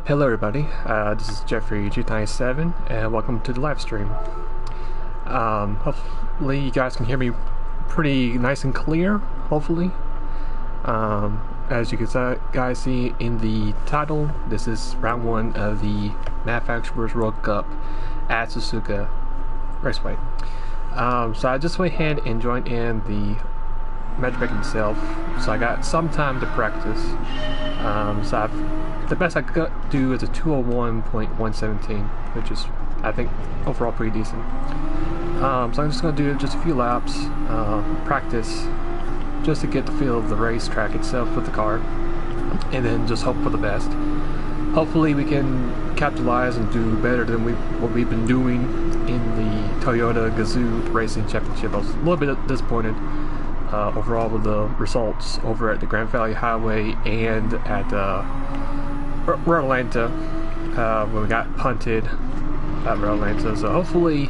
Hello everybody, this is Jeffrey297 and welcome to the live stream. Hopefully you guys can hear me pretty nice and clear, hopefully. As you can guys see in the title, this is round 1 of the Manufacturers World Cup at Suzuka Raceway. So I just went ahead and joined in the matchmaking itself, so I got some time to practice. The best I could do is a 201.117, which is, I think, overall pretty decent. So I'm just going to do just a few laps, practice, just to get the feel of the racetrack itself with the car, and then just hope for the best. Hopefully we can capitalize and do better than what we've been doing in the Toyota Gazoo Racing Championship. I was a little bit disappointed overall with the results over at the Grand Valley Highway and at Atlanta, when we got punted at Atlanta. So hopefully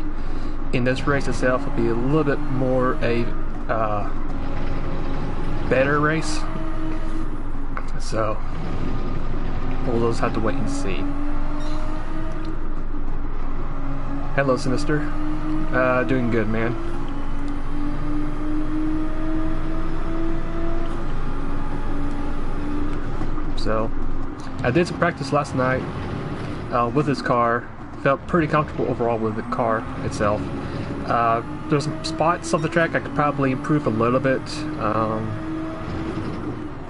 in this race itself it'll be a little bit more a better race. So we'll just have to wait and see. Hello Sinister, doing good, man. So I did some practice last night with this car. Felt pretty comfortable overall with the car itself. There's some spots of the track I could probably improve a little bit.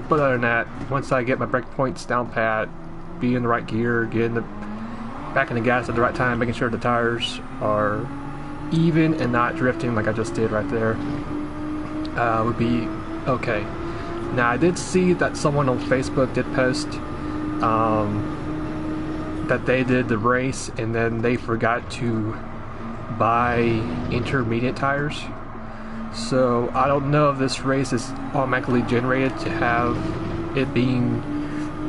But other than that, once I get my brake points down pat, be in the right gear, getting back in the gas at the right time, making sure the tires are even and not drifting like I just did right there, would be okay. Now I did see that someone on Facebook did post that they did the race and then they forgot to buy intermediate tires. So I don't know if this race is automatically generated to have it being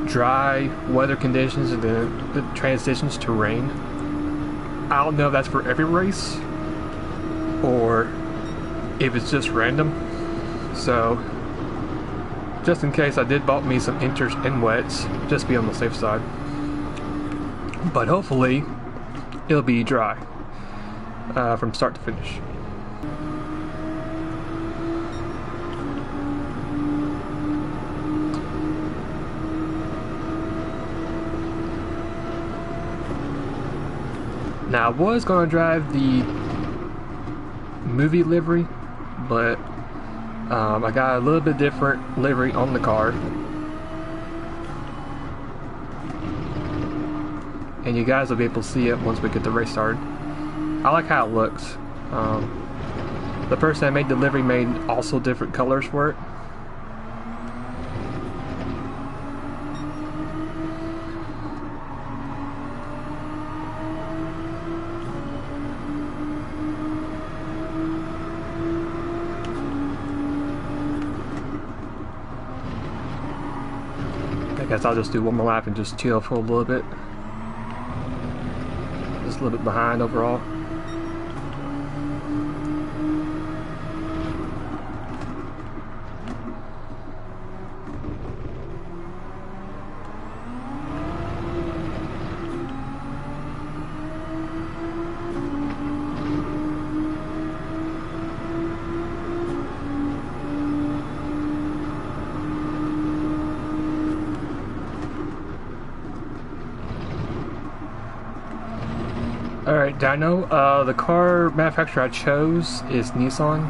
dry weather conditions and then the transitions to rain. I don't know if that's for every race or if it's just random. So just in case, I did bought me some inters and wets, just to be on the safe side. But hopefully, it'll be dry from start to finish. Now I was going to drive the movie livery, but I got a little bit different livery on the car, and you guys will be able to see it once we get the race started. I like how it looks. The person that made the livery made also different colors for it. I guess I'll just do one more lap and just chill for a little bit. Just a little bit behind overall. Alright, Dino, the car manufacturer I chose is Nissan.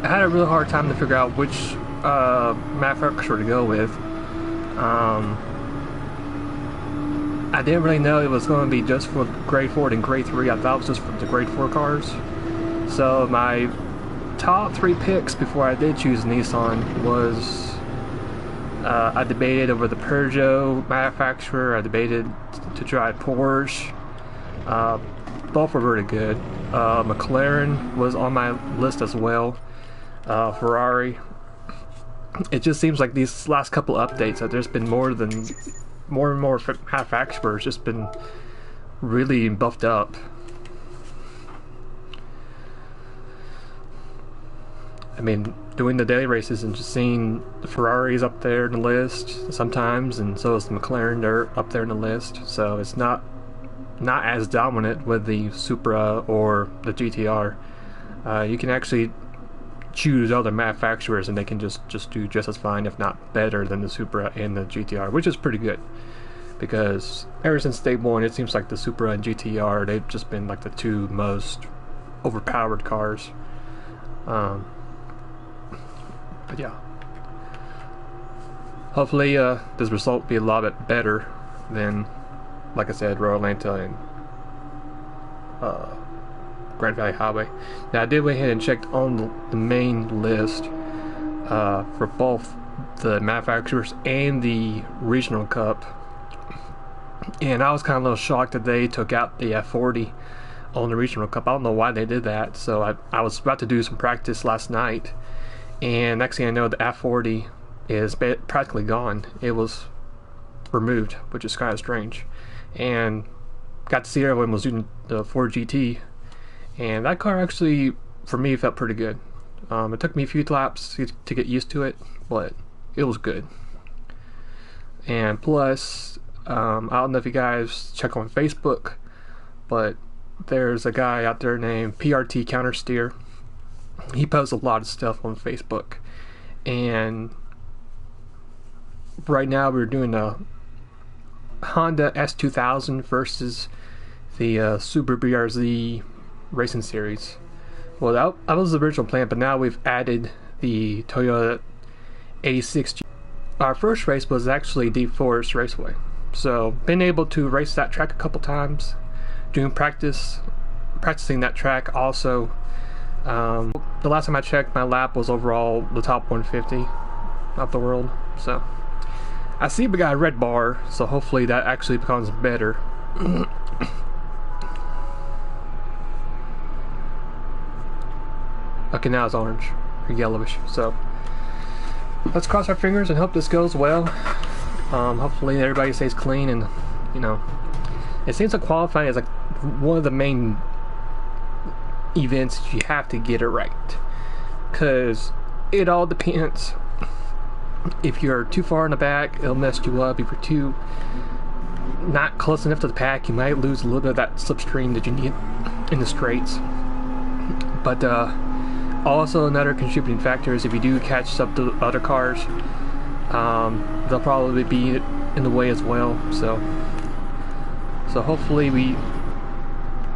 I had a really hard time to figure out which manufacturer to go with. I didn't really know it was going to be just for grade 4 and grade 3. I thought it was just for the grade 4 cars. So my top 3 picks before I did choose Nissan was I debated over the Peugeot manufacturer, I debated to drive Porsche. Both were really good. McLaren was on my list as well. Ferrari. It just seems like these last couple updates that there's been more and more manufacturers just been really buffed up. I mean, doing the daily races and just seeing the Ferraris up there in the list sometimes, and so is the McLaren, they're up there in the list. So it's not as dominant with the Supra or the GTR. You can actually choose other manufacturers and they can just do just as fine, if not better, than the Supra and the GTR, which is pretty good. Because ever since day one, it seems like the Supra and GTR, they've just been like the two most overpowered cars. But yeah, hopefully this result will be a lot bit better than, like I said, Royal Atlanta and Grand Valley Highway. Now I did go ahead and checked on the main list for both the manufacturers and the regional cup, and I was kind of a little shocked that they took out the F40 on the regional cup. I don't know why they did that. So I was about to do some practice last night, and next thing I know, the F40 is practically gone. It was removed, which is kind of strange. And got to see everyone was doing the Ford GT, and that car actually, for me, felt pretty good. It took me a few laps to get used to it, but it was good. And plus, I don't know if you guys check on Facebook, but there's a guy out there named PRT Countersteer. He posts a lot of stuff on Facebook, and right now we're doing a Honda S2000 versus the Subaru BRZ Racing Series. Well, that was the original plan, but now we've added the Toyota A6. Our first race was actually Deep Forest Raceway, so been able to race that track a couple times, doing practicing that track also. The last time I checked, my lap was overall the top 150 of the world. So I see we got a red bar, so hopefully that actually becomes better. Okay, now it's orange or yellowish. So let's cross our fingers and hope this goes well. Hopefully everybody stays clean, and you know, it seems like qualifying is like one of the main events you have to get it right, because it all depends. If you're too far in the back, it'll mess you up. If you're too not close enough to the pack, you might lose a little bit of that slipstream that you need in the straights. But also another contributing factor is if you do catch up to other cars, they'll probably be in the way as well. So hopefully we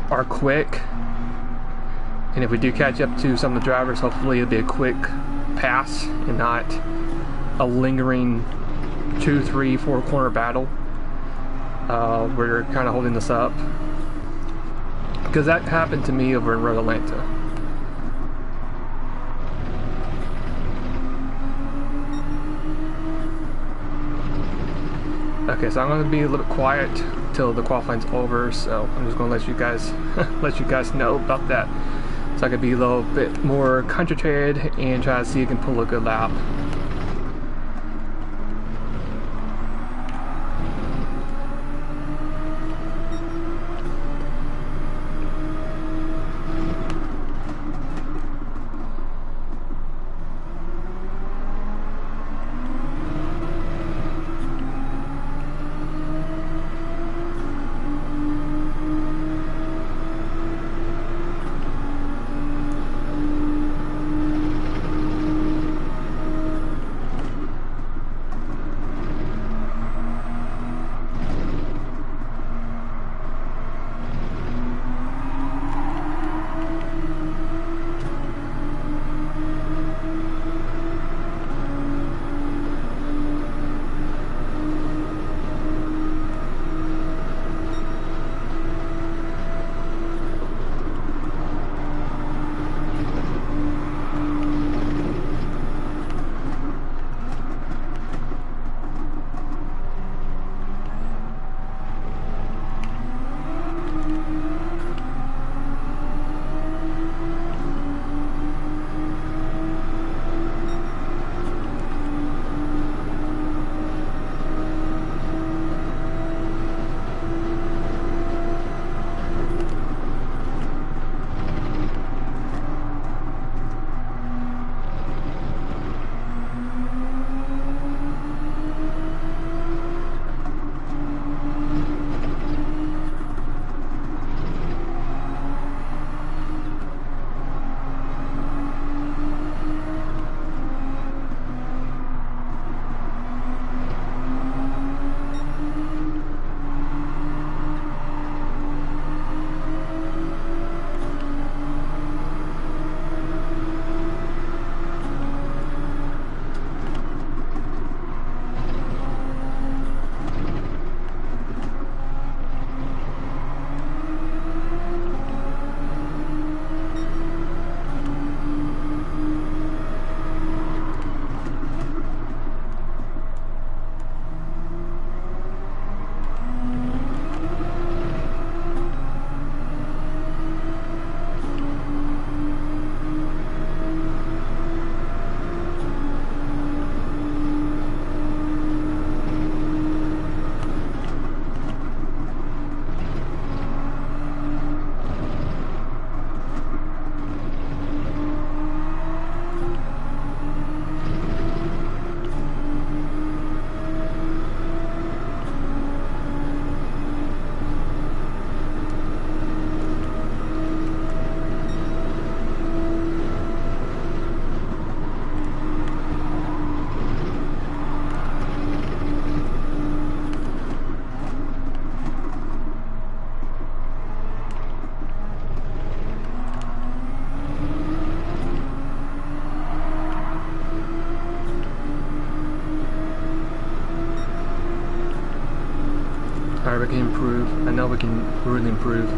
are quick, and if we do catch up to some of the drivers, hopefully it'll be a quick pass and not a lingering 2, 3, 4 corner battle where you're kind of holding this up, because that happened to me over in Royal Atlanta. Okay, so I'm going to be a little bit quiet till the qualifying's over, so I'm just going to let you guys know about that, so I can be a little bit more concentrated and try to see if I can pull a good lap. can improve. I know we can really improve.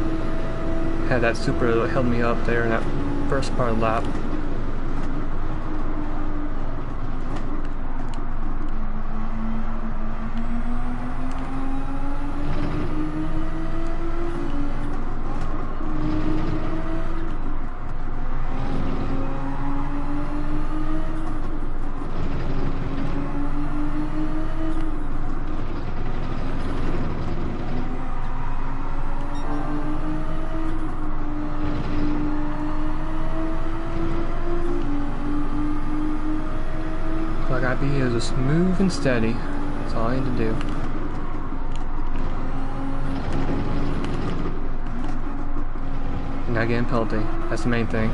Had that super that held me up there in that first part of the lap. All I gotta be is just smooth and steady. That's all I need to do. Not getting a penalty. That's the main thing.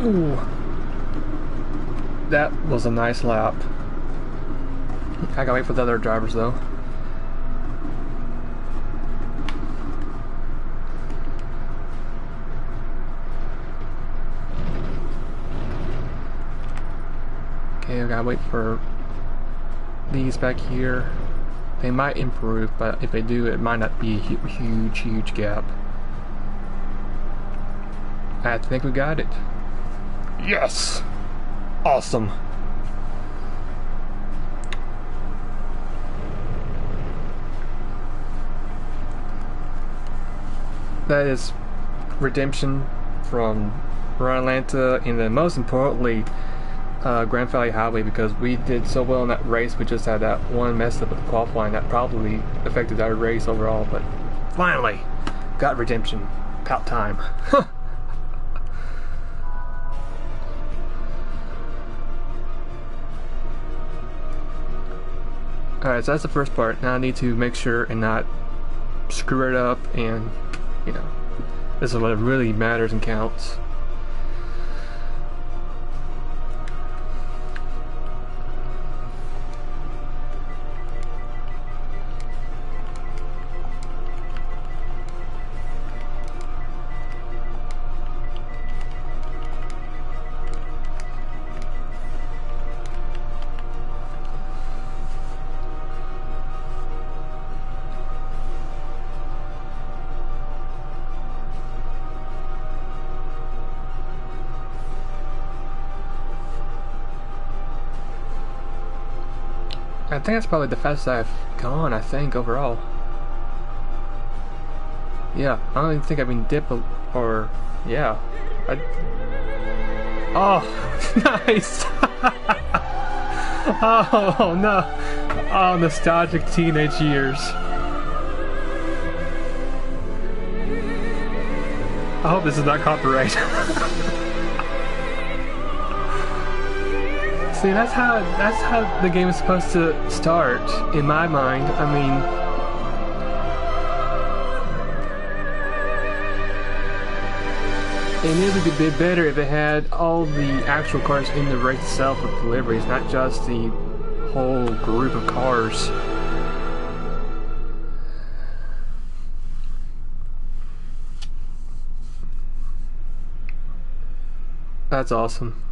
Ooh, that was a nice lap. I gotta wait for the other drivers though. Okay, I gotta wait for these back here. They might improve, but if they do, it might not be a huge gap. I think we got it. Yes! Awesome. That is redemption from Run Atlanta, and then most importantly, Grand Valley Highway, because we did so well in that race. We just had that one mess up with the qualifying that probably affected our race overall, but finally got redemption. About time. Alright, so that's the first part. Now I need to make sure and not screw it up, and, you know, this is what really matters and counts. I think that's probably the fastest I've gone, I think, overall. Yeah, I don't even think I've been dipped or... yeah. Oh, nice! Oh, no. Oh, nostalgic teenage years. I hope this is not copyright. See, that's how the game is supposed to start, in my mind. I mean, it would be better if it had all the actual cars in the race itself with deliveries, not just the whole group of cars. That's awesome.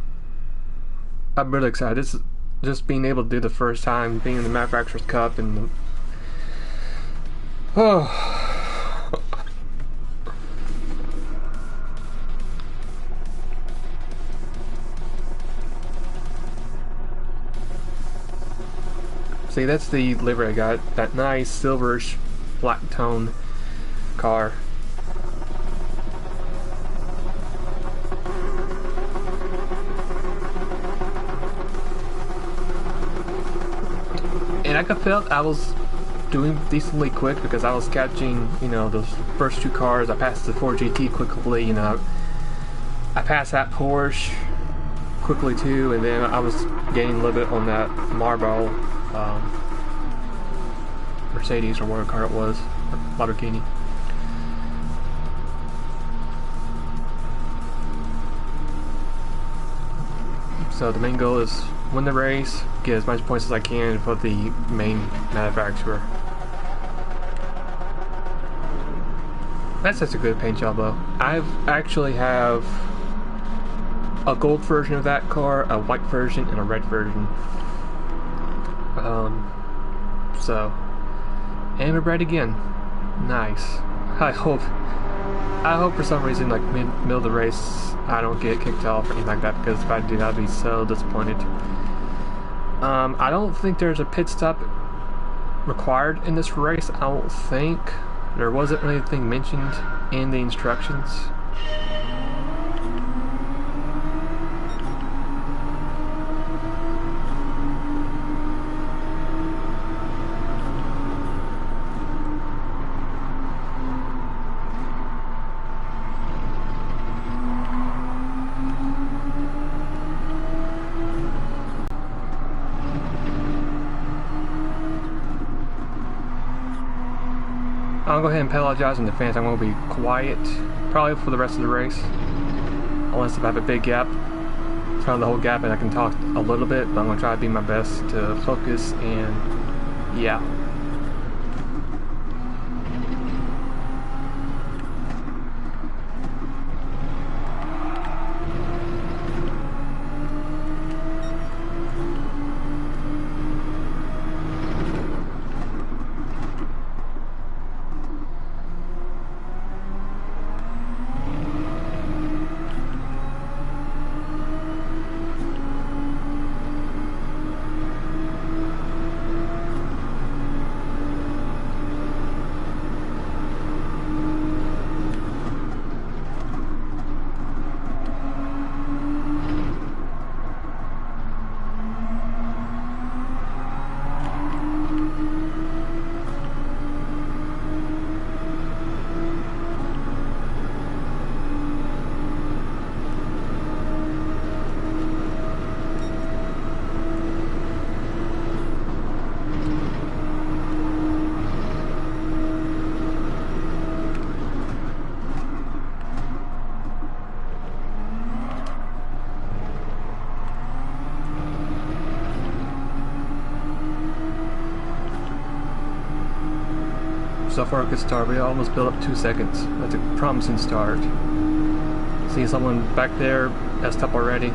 I'm really excited. This is just being able to do the first time, being in the Manufacturers Cup, and the... oh. See, that's the livery I got. That nice silverish black tone car. And I felt I was doing decently quick because I was catching, you know, those first two cars. I passed the Ford GT quickly, you know. I passed that Porsche quickly too, and then I was gaining a little bit on that Marlboro Mercedes or whatever car it was, Lamborghini. So the main goal is win the race, get as much points as I can for the main manufacturer. That's such a good paint job though. I actually have a gold version of that car, a white version, and a red version. And we're red again. Nice. I hope for some reason, like middle of the race, I don't get kicked off or anything like that, because if I do, I'd be so disappointed. I don't think there's a pit stop required in this race. I don't think. There wasn't really anything mentioned in the instructions. I'll go ahead and apologize in advance. I'm going to be quiet, probably for the rest of the race, unless if I have a big gap, found the whole gap, and I can talk a little bit. But I'm going to try to do my best to focus and yeah. So far a good start. We almost built up 2 seconds. That's a promising start. See someone back there messed up already.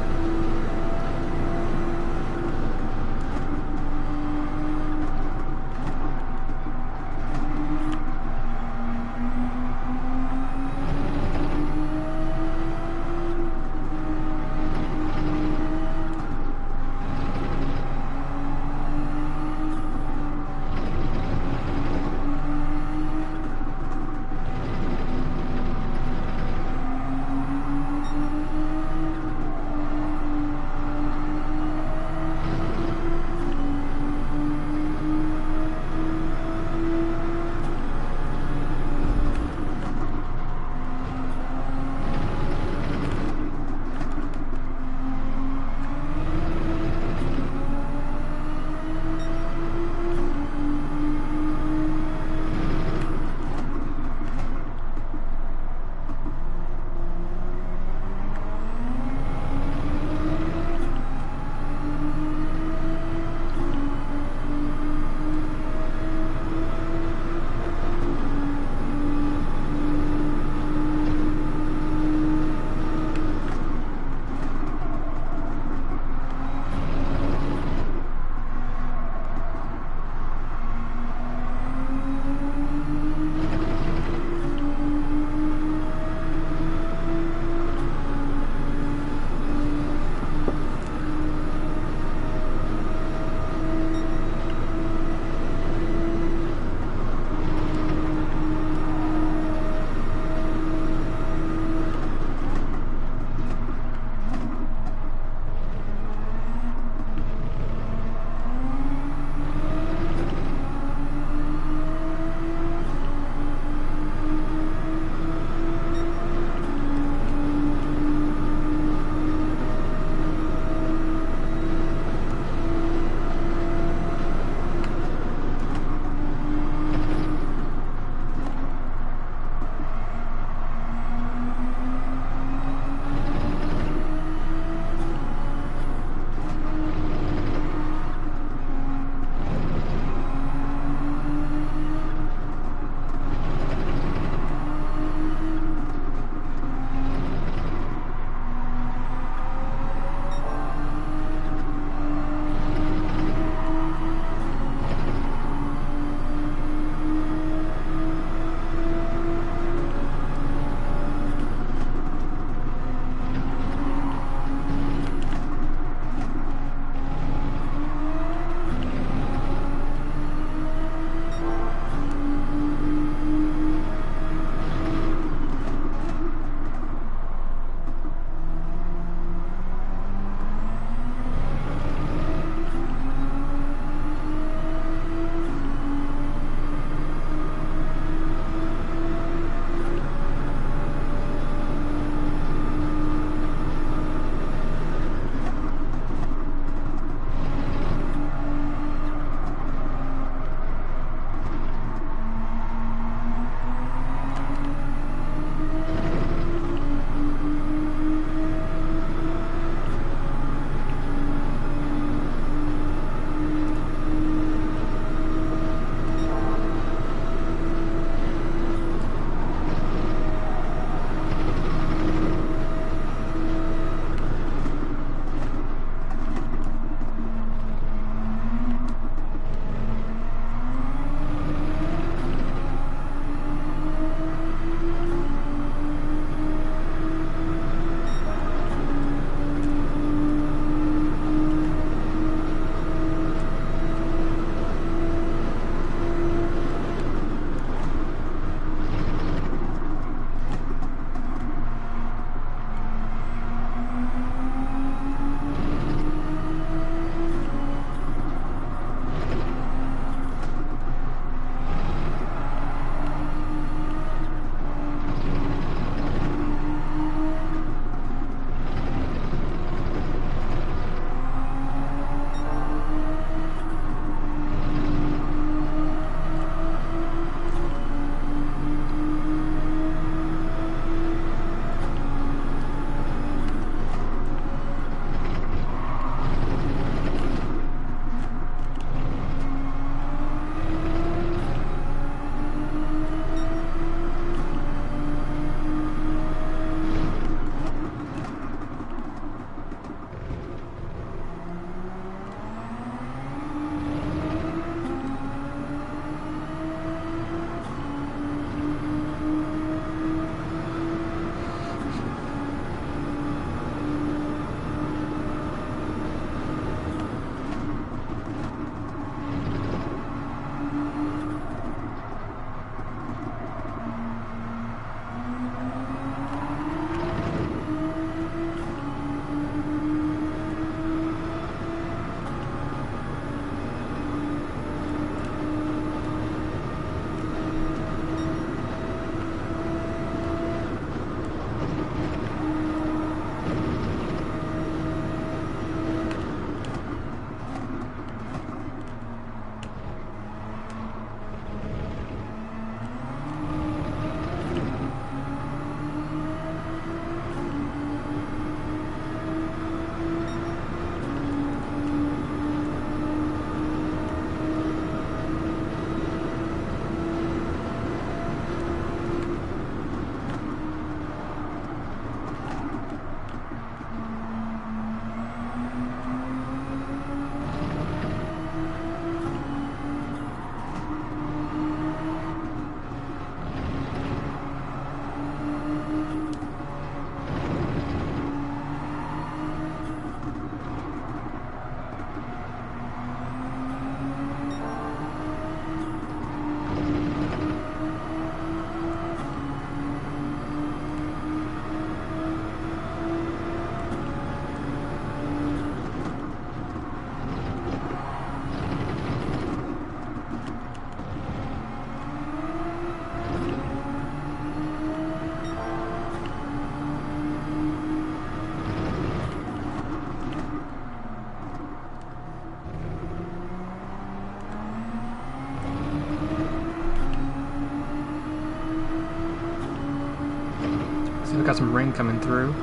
So we got some rain coming through.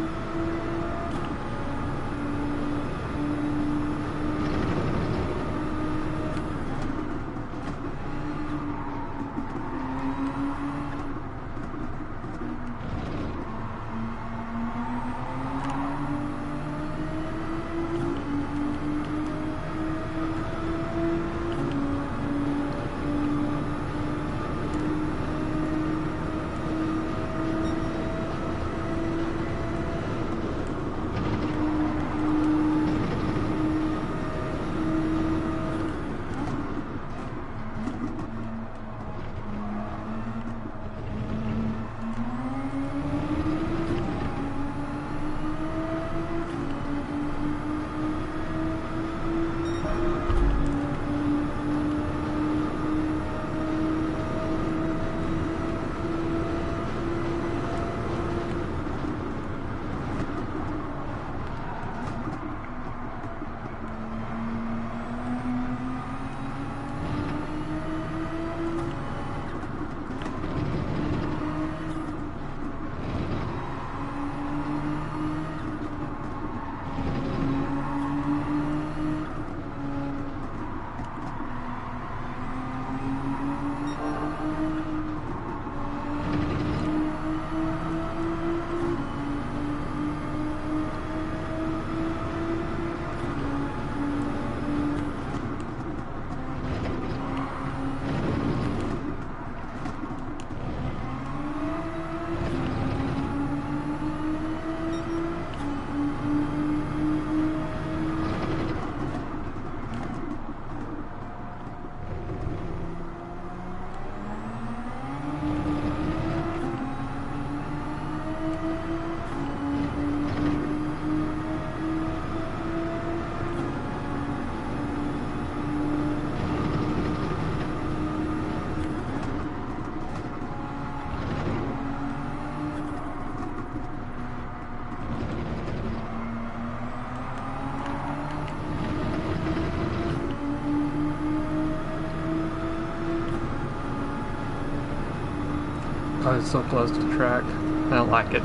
Oh, it's so close to the track. I don't like it.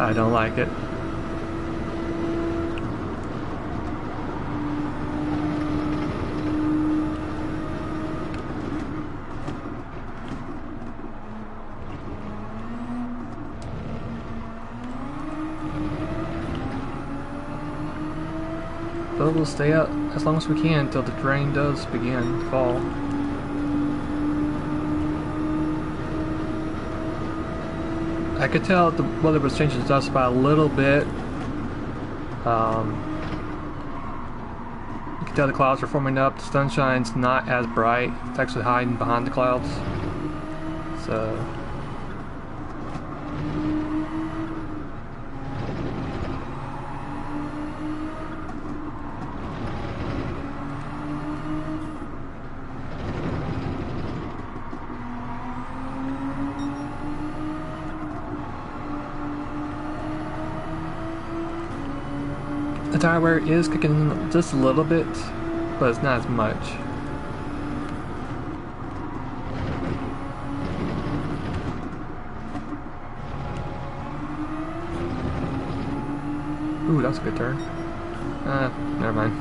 I don't like it. But we'll stay out as long as we can until the rain does begin to fall. I could tell the weather was changing just by a little bit. You can tell the clouds are forming up. The sunshine's not as bright. It's actually hiding behind the clouds. So the tire wear is kicking just a little bit, but it's not as much. Ooh, that's a good turn. Never mind.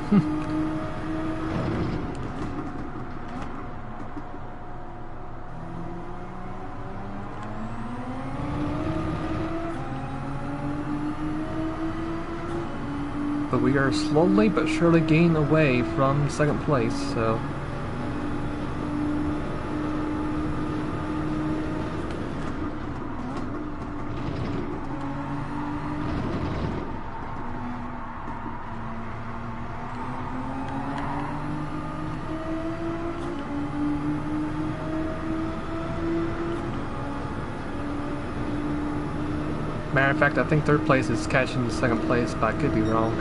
But we are slowly but surely gaining away from second place, so matter of fact, I think third place is catching second place, but I could be wrong.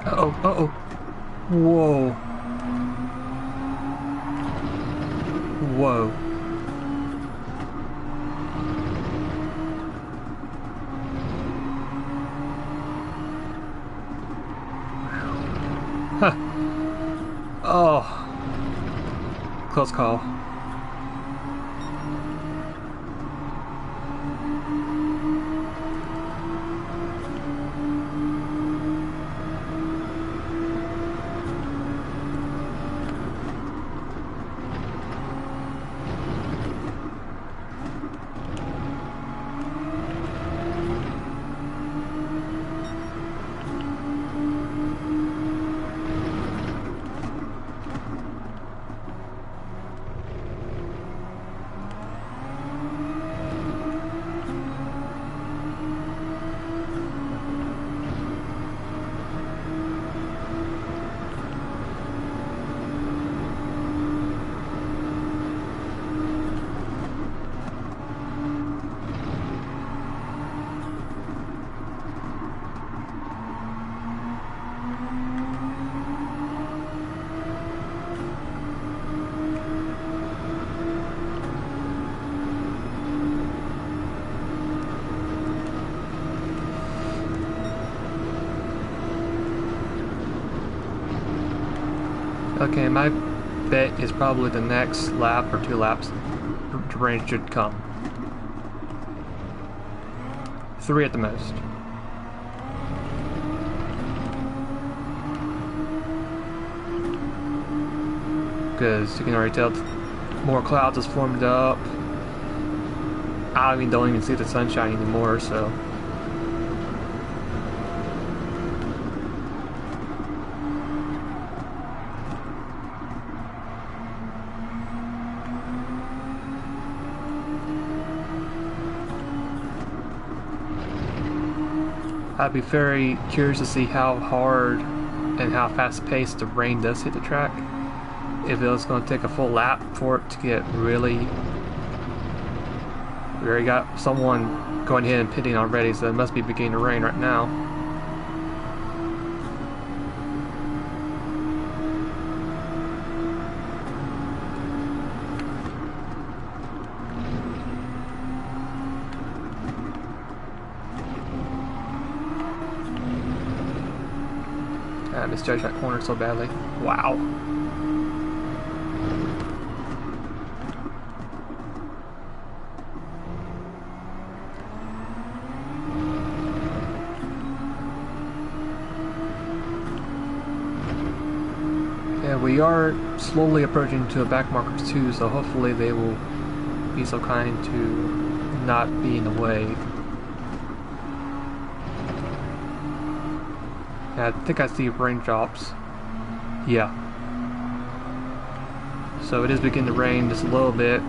Uh-oh, uh-oh. Whoa. Whoa. Huh. Oh. Close call. Okay, my bet is probably the next lap or 2 laps, the rain should come. 3 at the most. Because you can already tell more clouds has formed up. I don't even see the sunshine anymore, so. I'd be very curious to see how hard and how fast-paced the rain does hit the track. If it was going to take a full lap for it to get really... We already got someone going ahead and pitting already, so it must be beginning to rain right now. I misjudged that corner so badly. Wow. Yeah, we are slowly approaching to a back markers too, so hopefully they will be so kind to not be in the way. Yeah, I think I see raindrops. Yeah. So it is beginning to rain just a little bit.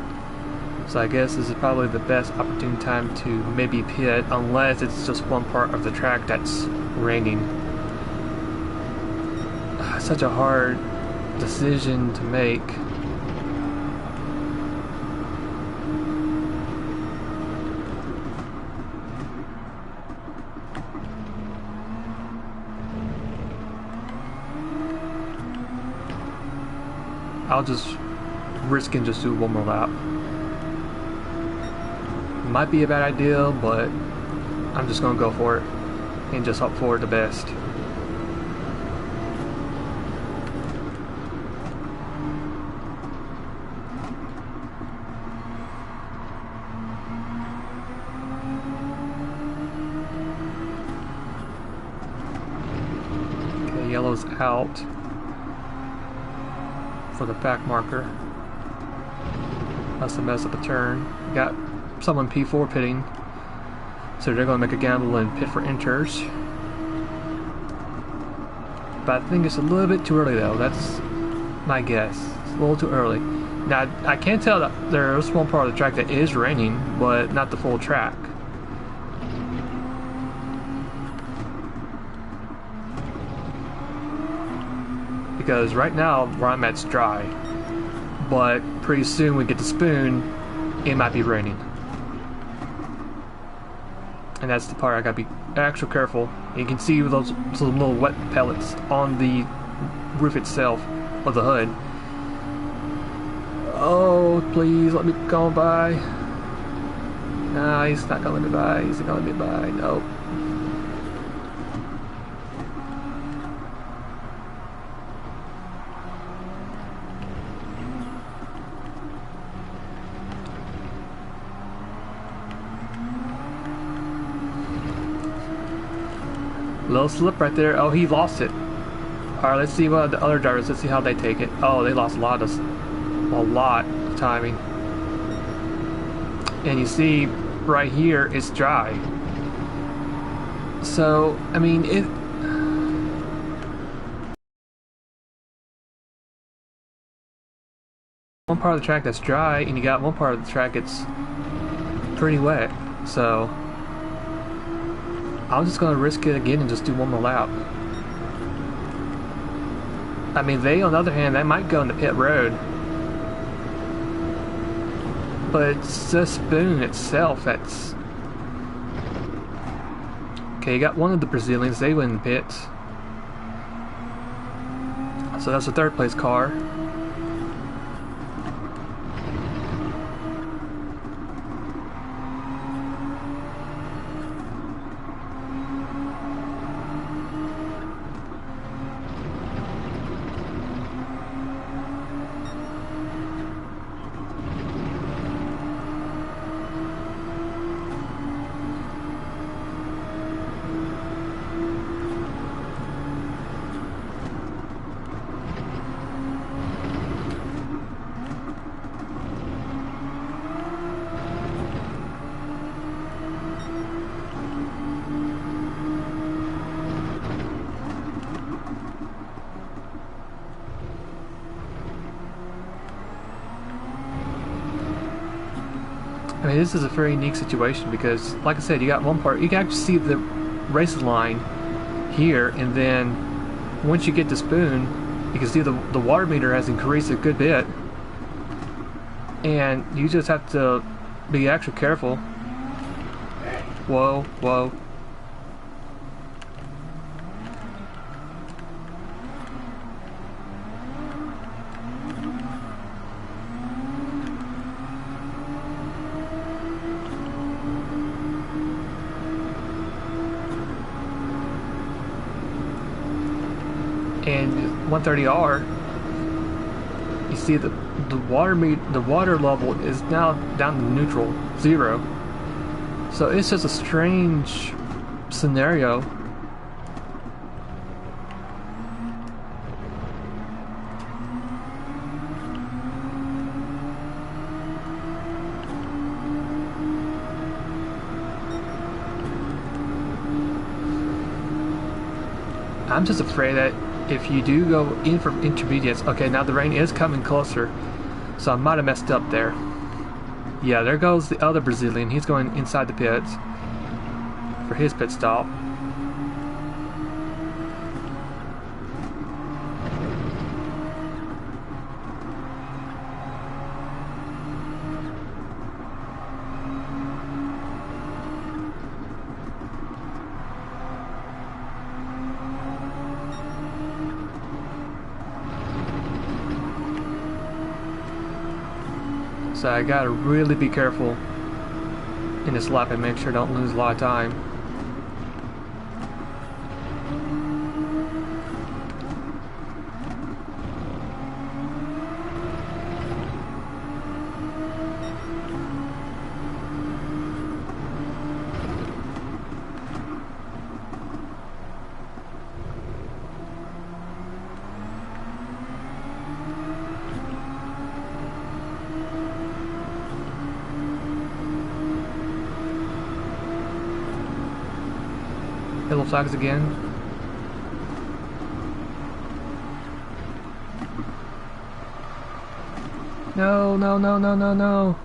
So I guess this is probably the best opportune time to maybe pit, unless it's just one part of the track that's raining. Such a hard decision to make. I'll just risk and just do one more lap. Might be a bad idea, but I'm just gonna go for it and just hope for the best. Okay, yellow's out for the back marker. Must have messed up a turn. Got someone P4 pitting, so they're going to make a gamble and pit for inters. But I think it's a little bit too early though. That's my guess. It's a little too early. Now I can tell that there's one part of the track that is raining, but not the full track. Because right now where I'm at's dry, but pretty soon we get the spoon, it might be raining. And that's the part I gotta be extra careful You can see those little wet pellets on the roof itself, or the hood. Oh, please let me go by. Nah, he's not gonna let me by. He's not gonna let me by. Nope. Little slip right there. Oh, he lost it. Alright, let's see what the other drivers, let's see how they take it. Oh, they lost a lot of timing. And you see right here it's dry. So, I mean, one part of the track that's dry, and you got one part of the track that's pretty wet. So, I'm just gonna risk it again and just do one more lap. I mean, they, on the other hand, they might go in the pit road. But it's the spoon itself that's... Okay, you got one of the Brazilians, they win the pits. So that's the third place car. I mean, this is a very unique situation because, like I said, you got one part, you can actually see the race line here, and then once you get to Spoon, you can see the water meter has increased a good bit, and you just have to be extra careful. Whoa, whoa. And 130R, you see the water level is now down to neutral, 0. So it's just a strange scenario. I'm just afraid that if you do go in for intermediates, okay, now the rain is coming closer, so I might have messed up there. Yeah, there goes the other Brazilian. He's going inside the pits for his pit stop. So I gotta really be careful in this lap and make sure I don't lose a lot of time. Yellow flags again. No, no, no, no, no, no.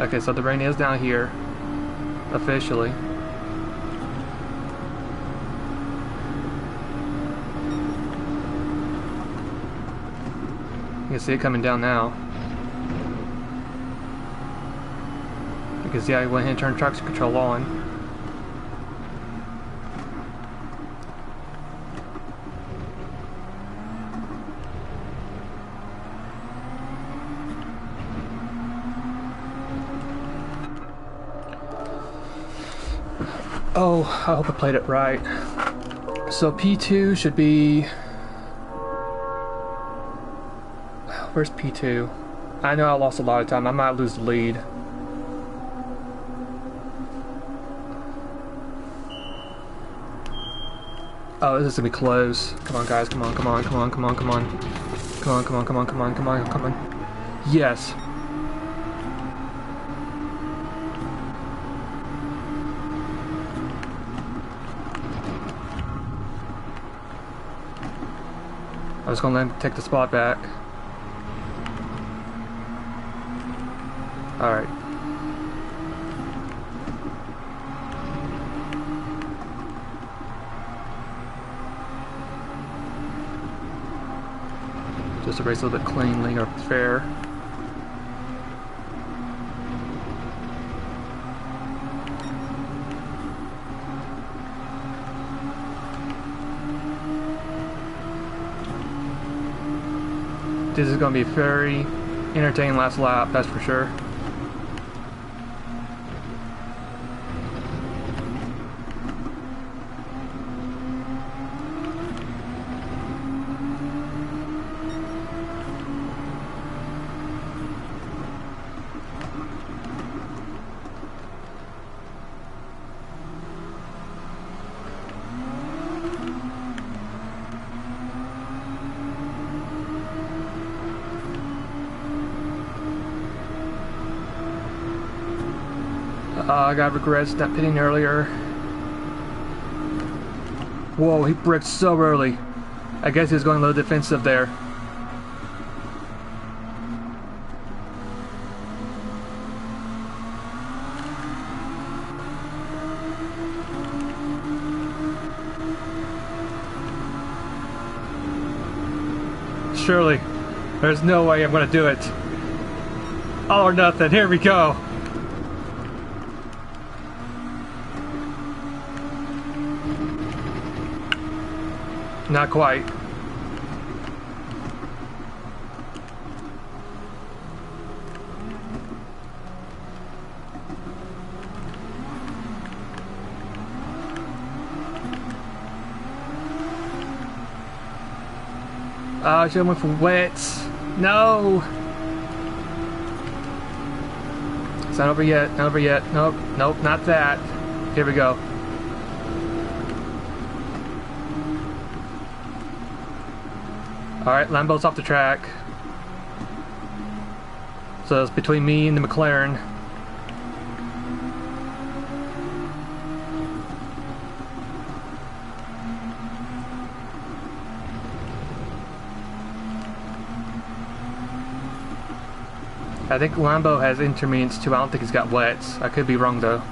Okay, so the rain is down here, officially. You can see it coming down now. Because yeah, I went ahead and turned traction control on. Oh, I hope I played it right. So P2 should be... Where's P2? I know I lost a lot of time. I might lose the lead. Oh, this is gonna be close. Come on, guys. Come on, come on, come on, come on, come on. Come on, come on, come on, come on, come on, come on. Yes. I was gonna let him take the spot back. Alright. Just to race a little bit cleanly or fair. This is going to be a very entertaining last lap, that's for sure. I got regrets not pitting earlier. Whoa, he bricked so early. I guess he was going a little defensive there. Surely, there's no way I'm going to do it. All or nothing, here we go. Not quite. Oh, I should have went for wets. No! It's not over yet, not over yet. Nope, nope, not that. Here we go. Alright, Lambo's off the track. So it's between me and the McLaren. I think Lambo has intermediates too. I don't think he's got wets. I could be wrong though.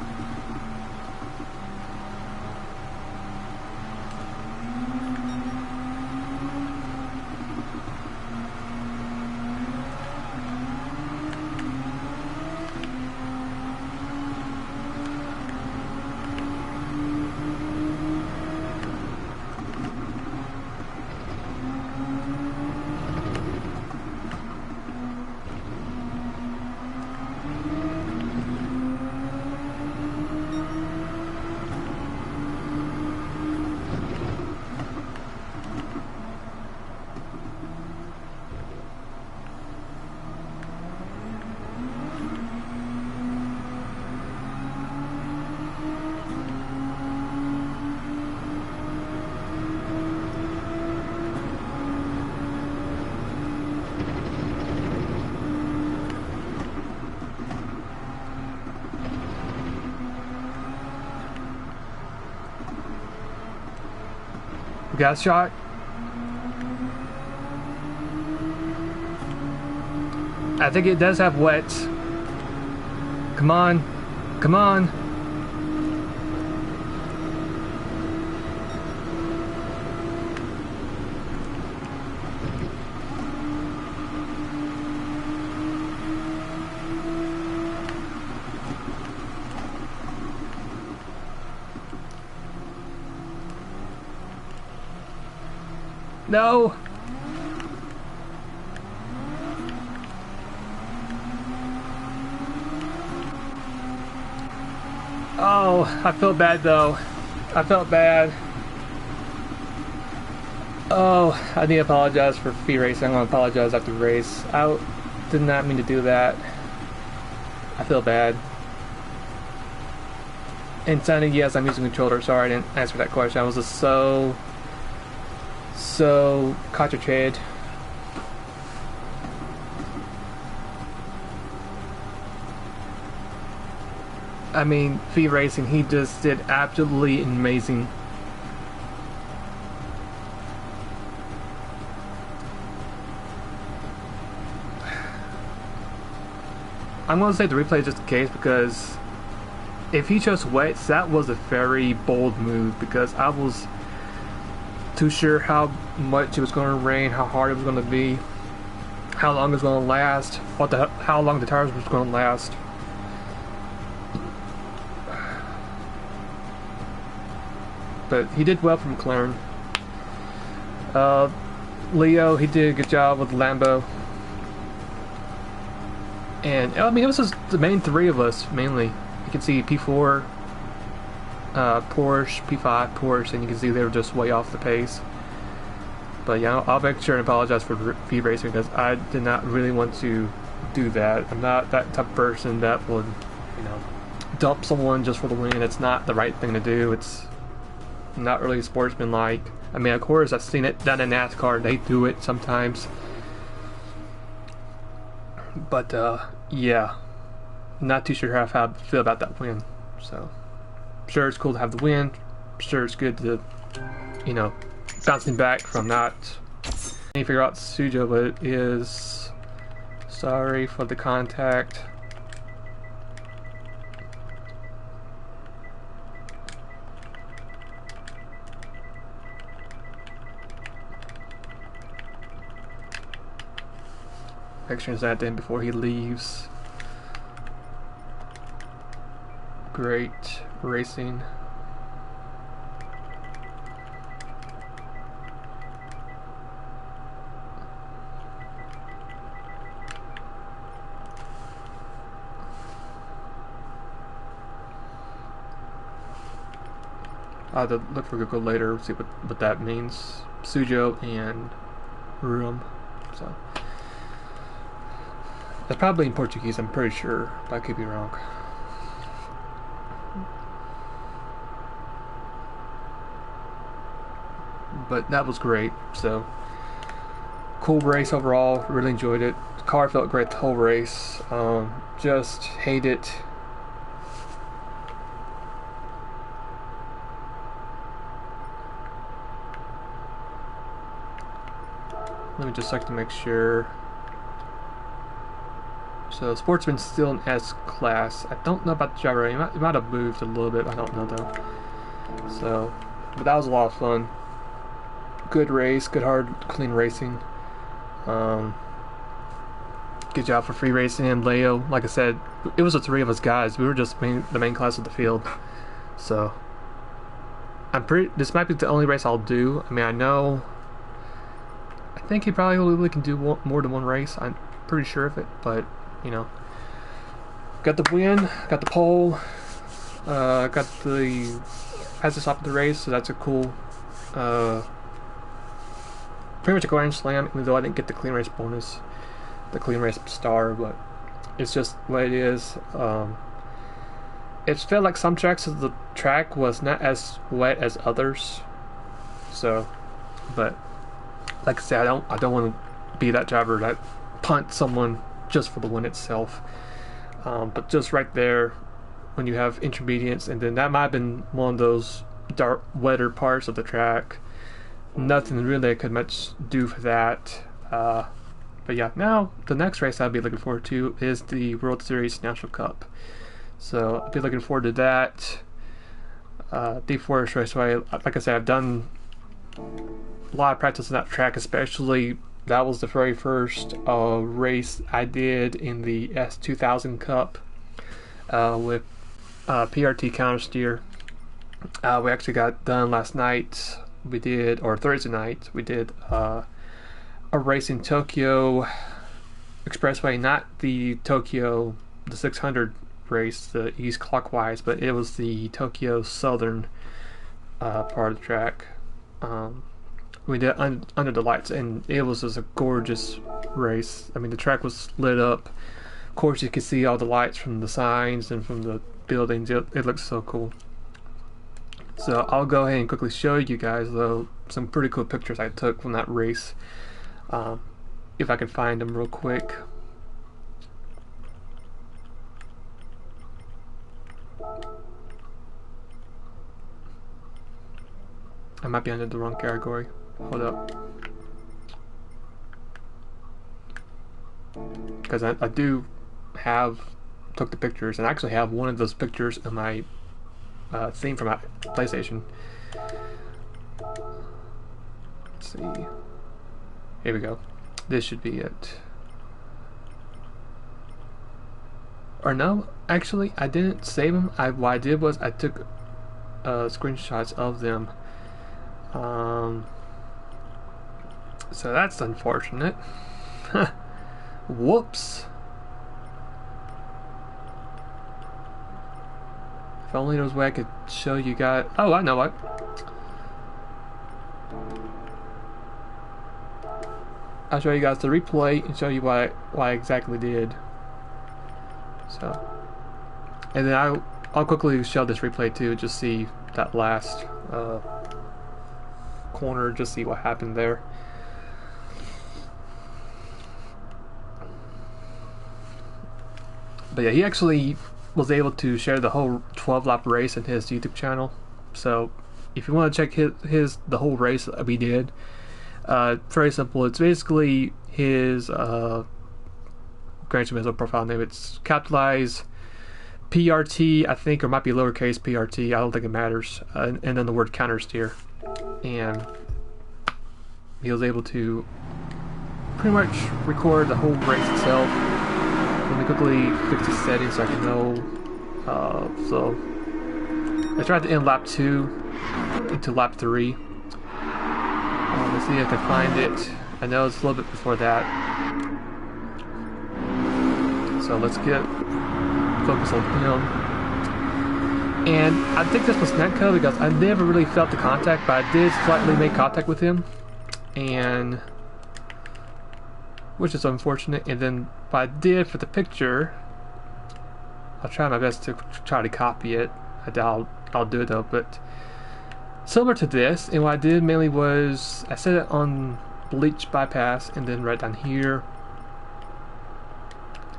Gas shot. I think it does have wets. Come on. Come on. No. Oh, I feel bad though. I felt bad. Oh, I need to apologize for free racing. I'm gonna apologize after the race. I did not mean to do that. I feel bad. And Sonny, yes, I'm using a controller. Sorry, I didn't answer that question. I was just so concentrated. I mean, free racing, he just did absolutely amazing. I'm gonna say the replay is just in case, because if he chose wets, that was a very bold move, because I was too sure how much it was going to rain, how hard it was going to be, how long it was going to last, how long the tires was going to last. But he did well from McLaren. Leo, he did a good job with the Lambo. And I mean, it was just the main three of us mainly. You can see P4, Porsche, P5, Porsche, and you can see they were just way off the pace. But yeah, I'll make sure and apologize for free racing, because I did not really want to do that. I'm not that type of person that would, you know, dump someone just for the win. It's not the right thing to do. It's not really sportsmanlike. I mean, of course, I've seen it done in NASCAR. They do it sometimes. But yeah, not too sure how I feel about that win. So, sure, it's cool to have the win. Sure, it's good to, you know, bouncing back from not. Let me figure out Suzuka, but it is. Sorry for the contact. Make sure that in before he leaves. Great racing. I'll have to look for Google later, see what that means. Sujo and Room. So that's probably in Portuguese, I'm pretty sure, but I could be wrong. But that was great. So cool race overall, really enjoyed it. The car felt great the whole race. Just hate it. Let me just check to make sure. So Sportsman's still in S class. I don't know about the driver. It might have moved a little bit. I don't know though. So, but that was a lot of fun. Good race, good hard, clean racing. Good job for free racing and Leo. Like I said, it was the three of us guys. We were just the main class of the field. So this might be the only race I'll do. I mean, I think he probably can do more than one race. I'm pretty sure of it, but you know, got the win, got the pole, got the fastest stop of the race, so that's a cool, pretty much a grand slam. Even though I didn't get the clean race bonus, the clean race star, but it's just what it is. It felt like some tracks of the track was not as wet as others, so, but like I said, I don't want to be that driver that punt someone just for the win itself. But just right there, when you have intermediates, and then that might have been one of those dark, wetter parts of the track. Nothing really I could much do for that. But yeah, now the next race I'll be looking forward to is the World Series National Cup. So I'll be looking forward to that. Deep Forest Raceway, like I said, I've done a lot of practice on that track, especially that was the very first race I did in the S2000 Cup with PRT counter steer. We actually got done last night. We did, or Thursday night, we did a race in Tokyo Expressway, not the Tokyo, the 600 race, the east clockwise, but it was the Tokyo southern part of the track. We did under the lights, and it was just a gorgeous race. I mean, the track was lit up. Of course, you could see all the lights from the signs and from the buildings. It looks so cool. So I'll go ahead and quickly show you guys, though, some pretty cool pictures I took from that race. If I can find them real quick. I might be under the wrong category. Hold up. Because I do took the pictures, and I actually have one of those pictures in my theme from my PlayStation. Let's see. Here we go. This should be it. Or no, actually, I didn't save them. What I did was I took screenshots of them. So that's unfortunate. Whoops. If only there was a way I could show you guys. Oh, I know what. I'll show you guys the replay and show you what I exactly did. So, and then I'll quickly show this replay too. Just see that last corner. Just see what happened there. But yeah, he actually was able to share the whole 12-lap race in his YouTube channel. So if you want to check the whole race that we did, very simple. It's basically his Gran Turismo profile name. It's capitalized PRT, I think, or might be lowercase PRT. I don't think it matters. And then the word counter steer. And he was able to pretty much record the whole race itself. Let me quickly fix the settings so I can know. So I tried to end lap 2 into lap 3. Let's see if I can find it. I know it's a little bit before that. So let's get focus on him. And I think this was Netco because I never really felt the contact, but I did slightly make contact with him, and which is unfortunate. And then what I did for the picture, I'll try my best to try to copy it. I doubt I'll do it though, but similar to this. And what I did mainly was I set it on bleach bypass, and then right down here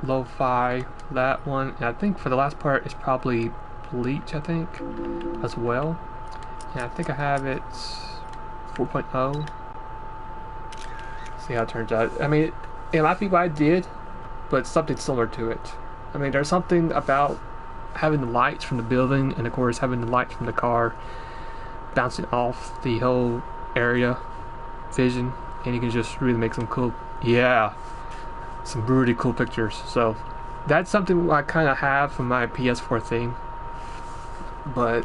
lo-fi, that one, and I think for the last part it's probably bleach, I think, as well. And I think I have it 4.0. See how it turns out. I mean, it might be what I did, but something similar to it. I mean, there's something about having the lights from the building, and of course having the lights from the car bouncing off the whole area vision, and you can just really make some cool, some really cool pictures. So that's something I kind of have from my PS4 thing. But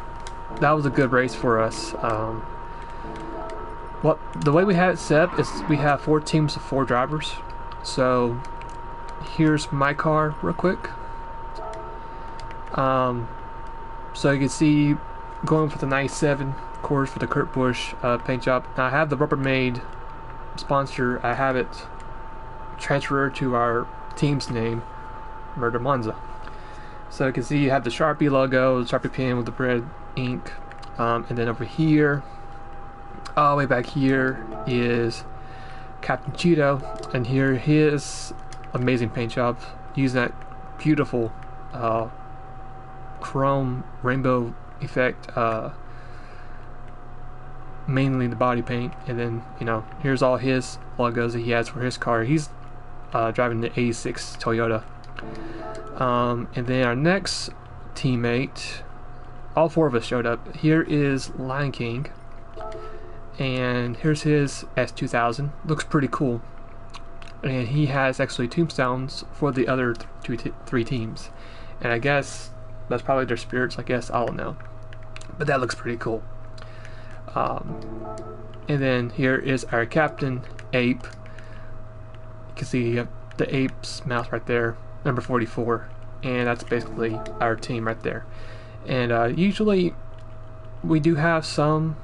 that was a good race for us. The way we had it set up is we have 4 teams of 4 drivers. So here's my car real quick. So you can see going for the 97, of course, for the Kurt Busch paint job. Now I have the Rubbermaid sponsor. I have it transferred to our team's name, Murder Monza. So you can see you have the Sharpie logo, the Sharpie pen with the red ink, and then over here, all the way back here, is Captain Cheeto, and here his amazing paint job using that beautiful chrome rainbow effect, mainly the body paint. And then, you know, here's all his logos that he has for his car. He's driving the 86 Toyota. And then our next teammate. All four of us showed up. Here is Lion King, and here's his S2000. Looks pretty cool, and he has actually tombstones for the other three teams, and I guess that's probably their spirits. I guess, I don't know, but that looks pretty cool. And then here is our captain, Ape. You can see the ape's mouth right there, number 44, and that's basically our team right there. And usually we do have some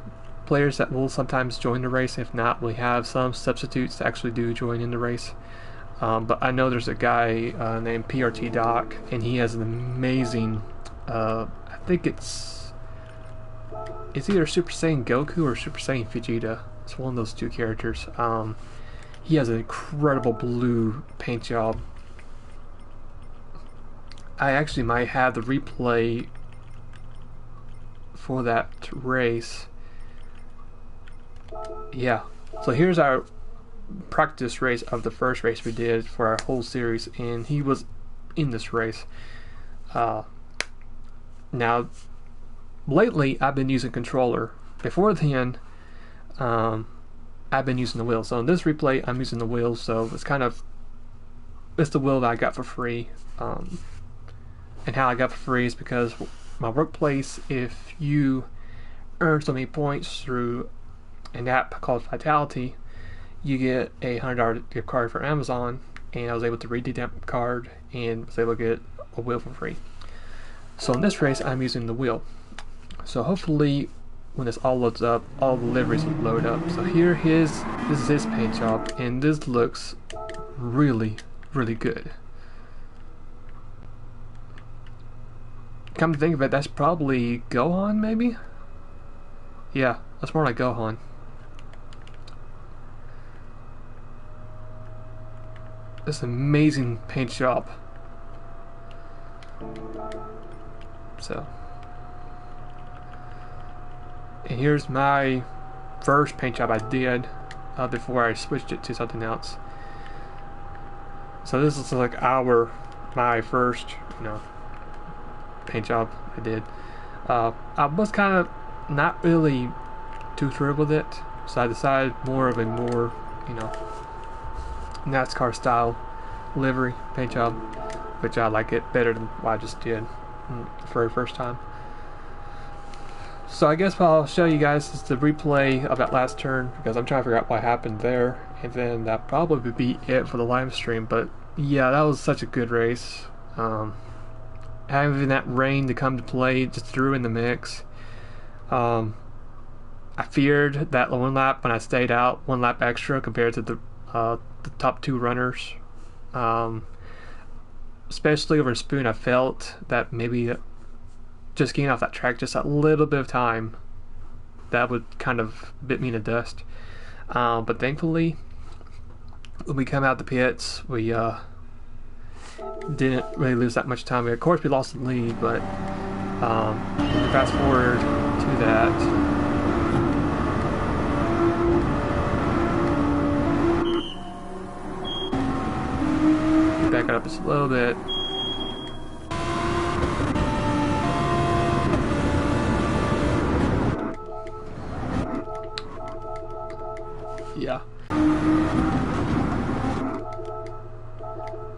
players that will sometimes join the race. If not, we have some substitutes that actually do join in the race. But I know there's a guy named PRT Doc, and he has an amazing, I think it's either Super Saiyan Goku or Super Saiyan Vegeta. It's one of those two characters. He has an incredible blue paint job. I actually might have the replay for that race. Yeah, so here's our practice race of the first race we did for our whole series, and he was in this race. Now, lately I've been using controller. Before then, I've been using the wheel. So in this replay, I'm using the wheel. So it's the wheel that I got for free. And how I got for free is because my workplace, if you earn so many points through an app called Vitality, you get a $100 gift card for Amazon, and I was able to redeem that card and was able to get a wheel for free. So in this race, I'm using the wheel. So hopefully, when this all loads up, all the liveries will load up. So this is his paint job, and this looks really, really good. Come to think of it, that's probably Gohan, maybe? Yeah, that's more like Gohan. This amazing paint job. So, and here's my first paint job I did before I switched it to something else. So this is like my first, paint job I did. I was kind of not really too thrilled with it, so I decided more of a NASCAR style livery paint job, which I like it better than what I just did the very first time. So I guess what I'll show you guys is the replay of that last turn, because I'm trying to figure out what happened there, and then that probably would be it for the live stream. But yeah, that was such a good race. Having that rain to come to play just threw in the mix. I feared that one lap when I stayed out, one lap extra compared to the top two runners. Especially over Spoon, I felt that maybe just getting off that track just a little bit of time, that would kind of bit me in the dust. But thankfully, when we come out the pits, we didn't really lose that much time. Of course, we lost the lead, but fast forward to that. Back it up just a little bit. Yeah.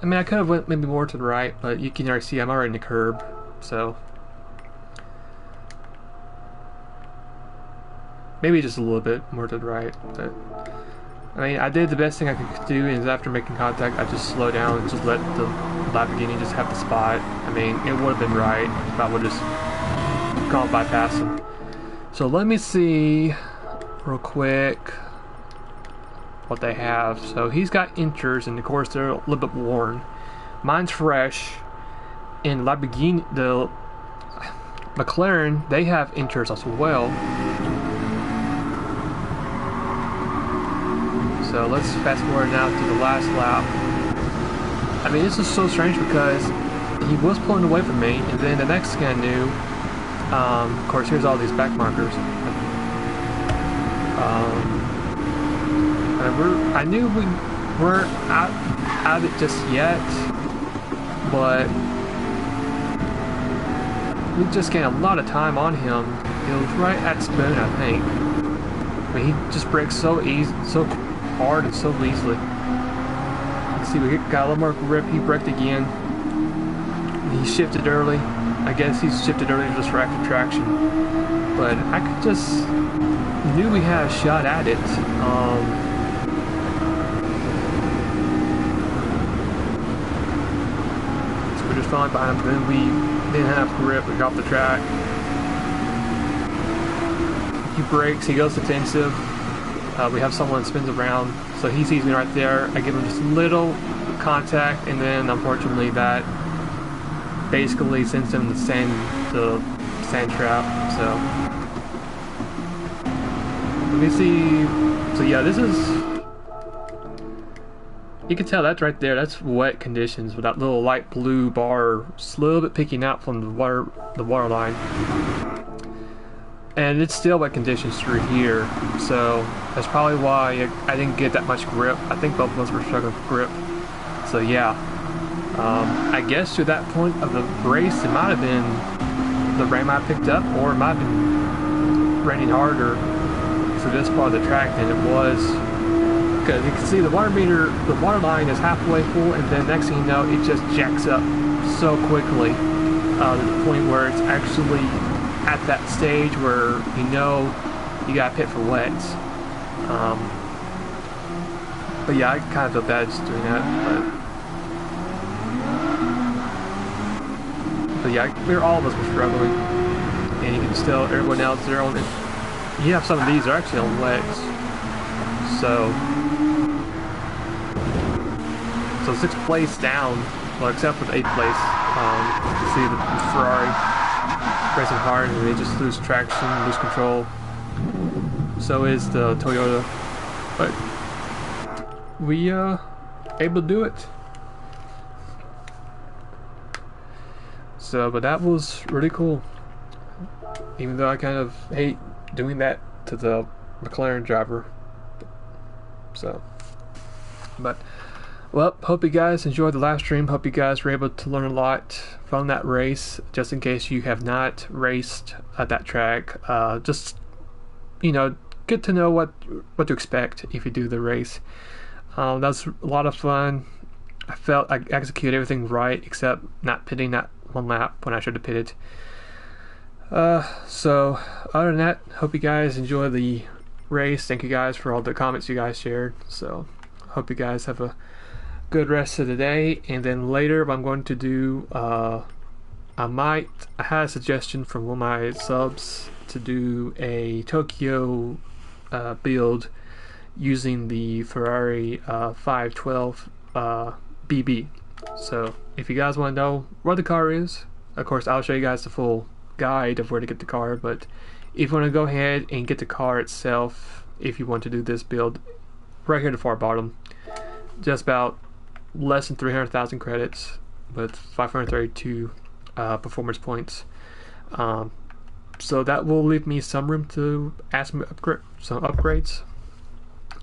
I mean, I could have went maybe more to the right, but you can already see I'm already in the curb, so maybe just a little bit more to the right. But I mean, I did the best thing I could do, is after making contact, I just slowed down and just let the lap beginning just have the spot. I mean, it would have been right if I would just gone bypass him. So let me see real quick what they have. So he's got inters, and of course they're a little bit worn. Mine's fresh, and Lamborghini, the McLaren, they have inters as well. So let's fast forward now to the last lap. I mean, this is so strange because he was pulling away from me, and then the next thing I knew, of course, here's all these back markers. I knew we weren't out of it just yet, but we just gained a lot of time on him. It was right at Spoon, I think. I mean, he just brakes so easy, so hard and so easily. Let's see, we got a little more grip. He braked again. He shifted early. I guess he shifted early just for active traction. But I could just knew we had a shot at it. So we're just falling behind him. Then we didn't have grip. We got off the track. He brakes. He goes defensive. We have someone that spins around, so he sees me right there. I give him just a little contact, and then unfortunately that basically sends him to sand trap. So let me see. So yeah, this is, you can tell that's right there. That's wet conditions with that little light blue bar just a little bit peeking out from the water line. And it's still wet conditions through here, so that's probably why I didn't get that much grip. I think both of us were struggling for grip. So yeah, I guess to that point of the race, it might have been the rain might have picked up, or it might have been raining harder for this part of the track than it was. Because you can see the water meter, the water line is halfway full, and then next thing you know, it just jacks up so quickly to the point where it's actually at that stage where you know you got pit for wets. But yeah, I kind of feel bad just doing that. But yeah, all of us were struggling, and you can still, everyone else, they're on it. You have some of these are actually on wets. So 6th place down, well, except for the 8th place. You can see the Ferrari racing hard, and they just lose traction, lose control. So is the Toyota, but we able to do it. So, but that was really cool. Even though I kind of hate doing that to the McLaren driver. So, but well, hope you guys enjoyed the live stream. Hope you guys were able to learn a lot from that race. Just in case you have not raced at that track, just, you know, good to know what to expect if you do the race. That was a lot of fun. I felt I executed everything right except not pitting that one lap when I should have pitted. So other than that, hope you guys enjoy the race. Thank you guys for all the comments you guys shared. So hope you guys have a good rest of the day, and then later what I'm going to do, I had a suggestion from one of my subs to do a Tokyo build using the Ferrari 512 BB. So if you guys want to know where the car is, of course I'll show you guys the full guide of where to get the car, but if you want to go ahead and get the car itself, if you want to do this build, right here at the far bottom, just about less than 300,000 credits with 532 performance points. So that will leave me some room to add some upgrades.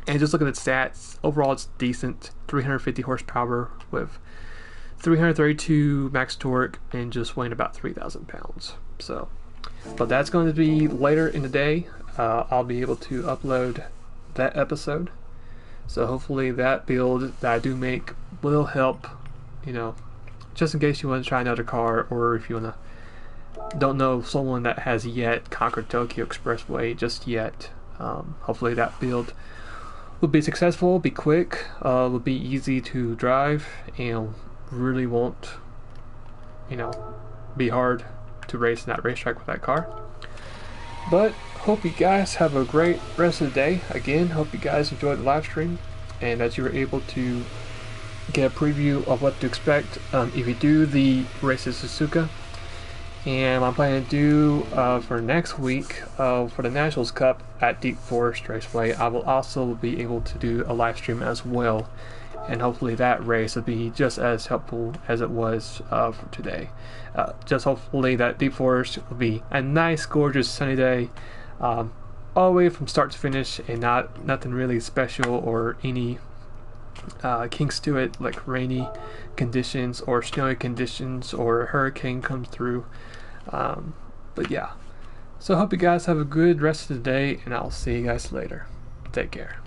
And just look at the stats. Overall, it's decent. 350 horsepower with 332 max torque and just weighing about 3,000 pounds. So, but that's going to be later in the day. I'll be able to upload that episode. So hopefully that build that I do make will help, you know, just in case you want to try another car, or if you want to, don't know someone that has yet conquered Tokyo Expressway just yet. Hopefully that build will be successful, be quick, will be easy to drive, and really won't, you know, be hard to race in that racetrack with that car. But hope you guys have a great rest of the day. Again, hope you guys enjoyed the live stream and that you were able to get a preview of what to expect if you do the race at Suzuka. And I'm planning to do for next week for the Nationals Cup at Deep Forest Raceway, I will also be able to do a live stream as well, and hopefully that race will be just as helpful as it was for today. Just hopefully that Deep Forest will be a nice, gorgeous, sunny day, all the way from start to finish, and nothing really special or any kinks to it, like rainy conditions or snowy conditions or a hurricane comes through. But yeah, so I hope you guys have a good rest of the day, and I'll see you guys later. Take care.